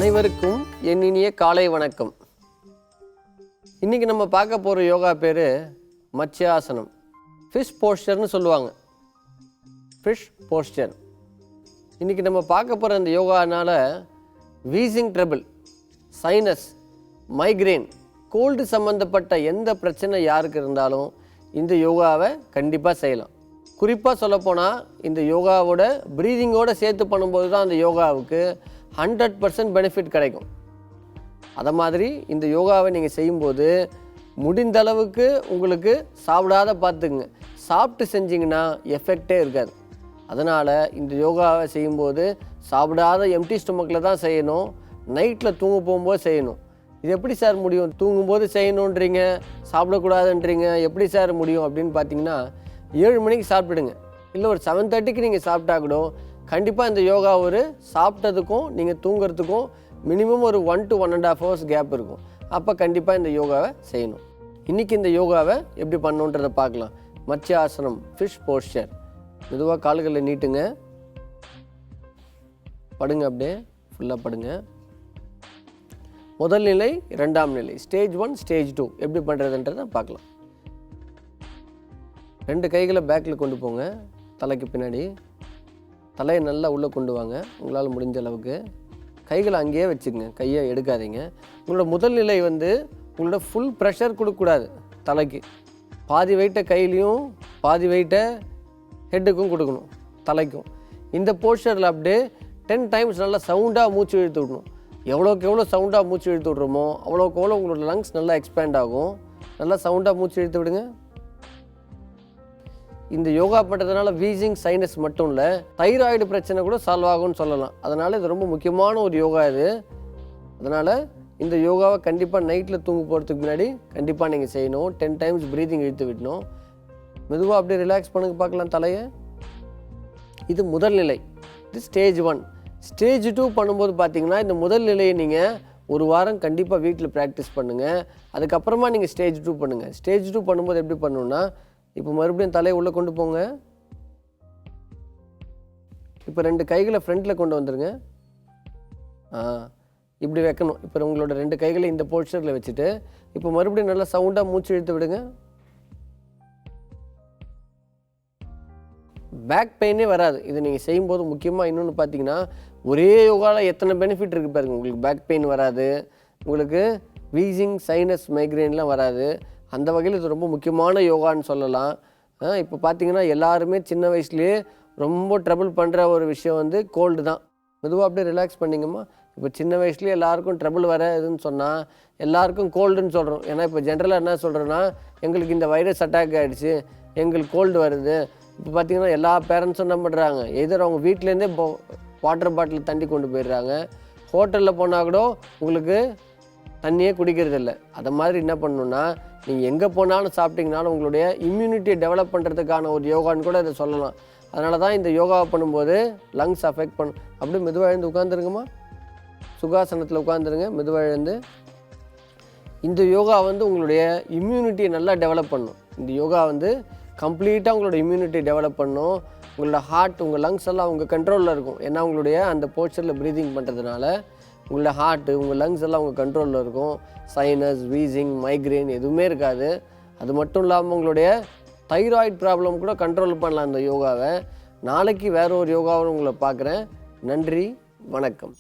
அனைவருக்கும் என் இனிய காலை வணக்கம். இன்றைக்கி நம்ம பார்க்க போகிற யோகா பேர் மத்யாசனம், ஃபிஷ் போஸ்டர்னு சொல்லுவாங்க. Fish posture. இன்றைக்கி நம்ம பார்க்க போகிற இந்த யோகானால் wheezing trouble, sinus, migraine, cold சம்மந்தப்பட்ட எந்த பிரச்சனை யாருக்கு இருந்தாலும் இந்த யோகாவை கண்டிப்பாக செய்யலாம். குறிப்பாக சொல்லப்போனால் இந்த யோகாவோட ப்ரீதிங்கோடு சேர்த்து பண்ணும்போது தான் அந்த யோகாவுக்கு 100% பெனிஃபிட் கிடைக்கும். அதை மாதிரி இந்த யோகாவை நீங்கள் செய்யும்போது முடிந்த அளவுக்கு உங்களுக்கு சாப்பிடாத பார்த்துக்குங்க. சாப்பிட்டு செஞ்சிங்கன்னா எஃபெக்டே இருக்காது. அதனால் இந்த யோகாவை செய்யும்போது சாப்பிடாத எம்டி ஸ்டொமக்கில் தான் செய்யணும். நைட்டில் தூங்க போகும்போது செய்யணும். இது எப்படி சார் முடியும்? தூங்கும்போது செய்யணுன்றீங்க, சாப்பிடக்கூடாதுன்றீங்க, எப்படி சார் முடியும் அப்படின்னு பார்த்தீங்கன்னா 7 மணிக்கு சாப்பிடுங்க. இல்லை ஒரு 7:30க்கு நீங்கள் சாப்பிட்டா கூட கண்டிப்பாக இந்த யோகா ஒரு சாப்பிட்டதுக்கும் நீங்கள் தூங்குறதுக்கும் மினிமம் ஒரு 1 to 1.5 hours கேப் இருக்கும். அப்போ கண்டிப்பாக இந்த யோகாவை செய்யணும். இன்றைக்கி இந்த யோகாவை எப்படி பண்ணணுன்றதை பார்க்கலாம். மத்யாசனம், ஃபிஷ் போஸ்டர். மெதுவாக கால்களில் நீட்டுங்க, படுங்க, அப்படியே ஃபுல்லாக படுங்க. முதல் நிலை, 2ஆம் நிலை, ஸ்டேஜ் 1, ஸ்டேஜ் 2 எப்படி பண்ணுறதுன்றதை பார்க்கலாம். 2 கைகளை பேக்கில் கொண்டு போங்க, தலைக்கு பின்னாடி. தலையை நல்லா உள்ளே கொண்டு வாங்க உங்களால் முடிஞ்ச அளவுக்கு. கைகளை அங்கேயே வச்சுக்கோங்க, கையை எடுக்காதீங்க. உங்களோட முதல் நிலை உங்களோட ஃபுல் ப்ரெஷர் கொடுக்கக்கூடாது தலைக்கு. பாதி வெயிட்டை கையிலையும் பாதி வெயிட்டை ஹெட்டுக்கும் கொடுக்கணும், தலைக்கும். இந்த போஸ்டரில் அப்படியே 10 times நல்லா சவுண்டாக மூச்சு இழுத்து விடணும். எவ்வளோக்கு எவ்வளோ சவுண்டாக மூச்சு இழுத்து விட்றோமோ அவ்வளோக்கு எவ்வளோ உங்களோட லங்ஸ் நல்லா எக்ஸ்பேண்ட் ஆகும். நல்லா சவுண்டாக மூச்சு இழுத்து விடுங்க. இந்த யோகா பண்ணுறதுனால வீசிங், சைனஸ் மட்டும் இல்லை, தைராய்டு பிரச்சனை கூட சால்வ் ஆகும்னு சொல்லலாம். அதனால் இது ரொம்ப முக்கியமான ஒரு யோகா இது. அதனால் இந்த யோகாவை கண்டிப்பாக நைட்டில் தூங்க போகிறதுக்கு முன்னாடி கண்டிப்பாக நீங்கள் செய்யணும். 10 times ப்ரீதிங் இழுத்து விடணும். மெதுவாக அப்படியே ரிலாக்ஸ் பண்ணுங்க பார்க்கலாம் தலையை. இது முதல் நிலை, இது ஸ்டேஜ் 1. ஸ்டேஜ் 2 பண்ணும்போது பார்த்தீங்கன்னா இந்த முதல் நிலையை நீங்கள் ஒரு வாரம் கண்டிப்பாக வீட்டில் ப்ராக்டிஸ் பண்ணுங்கள். அதுக்கப்புறமா நீங்கள் ஸ்டேஜ் 2 பண்ணுங்கள். ஸ்டேஜ் 2 பண்ணும்போது எப்படி பண்ணணுன்னா, இப்போ மறுபடியும் தலையை உள்ளே கொண்டு போங்க. இப்போ 2 கைகளை ஃப்ரண்ட்டில் கொண்டு வந்துடுங்க. இப்படி வைக்கணும். இப்போ உங்களோட 2 கைகளை இந்த போஸ்டரில் வச்சுட்டு இப்போ மறுபடியும் நல்லா சவுண்டாக மூச்சு இழுத்து விடுங்க. பேக் பெயினே வராது இது நீங்கள் செய்யும்போது. முக்கியமாக இன்னொன்று பார்த்தீங்கன்னா, ஒரே யோகாவில் எத்தனை பெனிஃபிட் இருக்குது பாருங்கள். உங்களுக்கு பேக் பெயின் வராது, உங்களுக்கு வீசிங், சைனஸ், மைக்ரேன்லாம் வராது. அந்த வகையில் இது ரொம்ப முக்கியமான யோகான்னு சொல்லலாம். இப்போ பார்த்தீங்கன்னா எல்லாருமே சின்ன வயசுலேயே ரொம்ப ட்ரபிள் பண்ணுற ஒரு விஷயம் கோல்டு தான். மெதுவாக அப்படியே ரிலாக்ஸ் பண்ணிங்கம்மா. இப்போ சின்ன வயசுலேயே எல்லாருக்கும் ட்ரபிள் வரதுன்னு சொன்னால் எல்லாருக்கும் கோல்டுன்னு சொல்கிறோம். ஏன்னா இப்போ ஜென்ரலாக என்ன சொல்கிறேன்னா, எங்களுக்கு இந்த வைரஸ் அட்டாக் ஆகிடுச்சு, எங்களுக்கு கோல்டு வருது. இப்போ பார்த்திங்கன்னா எல்லா பேரண்ட்ஸும் என்ன பண்ணுறாங்க, எதிர அவங்க வீட்டிலேருந்தே வாட்டர் பாட்டில் தண்ணி கொண்டு போயிடுறாங்க. ஹோட்டலில் போனால் கூட உங்களுக்கு தண்ணியே குடிக்கிறதில்ல. அதை மாதிரி என்ன பண்ணணுன்னா, நீங்கள் எங்கே போனாலும் சாப்பிட்டிங்கனாலும் உங்களுடைய இம்யூனிட்டியை டெவலப் பண்ணுறதுக்கான ஒரு யோகான்னு கூட இதை சொல்லலாம். அதனால தான் இந்த யோகாவை பண்ணும்போது லங்ஸ் அஃபெக்ட் பண்ணும். அப்படியே மெதுவாக எழுந்து உட்காந்துருங்கம்மா. சுகாசனத்தில் உட்காந்துருங்க. மெதுவாக எழுந்து. இந்த யோகா உங்களுடைய இம்யூனிட்டியை நல்லா டெவலப் பண்ணும். இந்த யோகா கம்ப்ளீட்டாக உங்களோட இம்யூனிட்டி டெவலப் பண்ணும். உங்களோட ஹார்ட், உங்கள் லங்ஸ் எல்லாம் உங்கள் கண்ட்ரோலில் இருக்கும். ஏன்னா உங்களுடைய அந்த போஸ்டரில் ப்ரீதிங் பண்ணுறதுனால உங்களோட ஹார்ட்டு, உங்கள் லங்ஸ் எல்லாம் உங்கள் கண்ட்ரோலில் இருக்கும். சைனஸ், வீசிங், மைக்ரேன் எதுவுமே இருக்காது. அது மட்டும் இல்லாமல் உங்களுடைய தைராய்டு ப்ராப்ளம் கூட கண்ட்ரோல் பண்ணலாம் இந்த யோகாவை. நாளைக்கு வேறு ஒரு யோகாவை உங்களை பார்க்குறேன். நன்றி, வணக்கம்.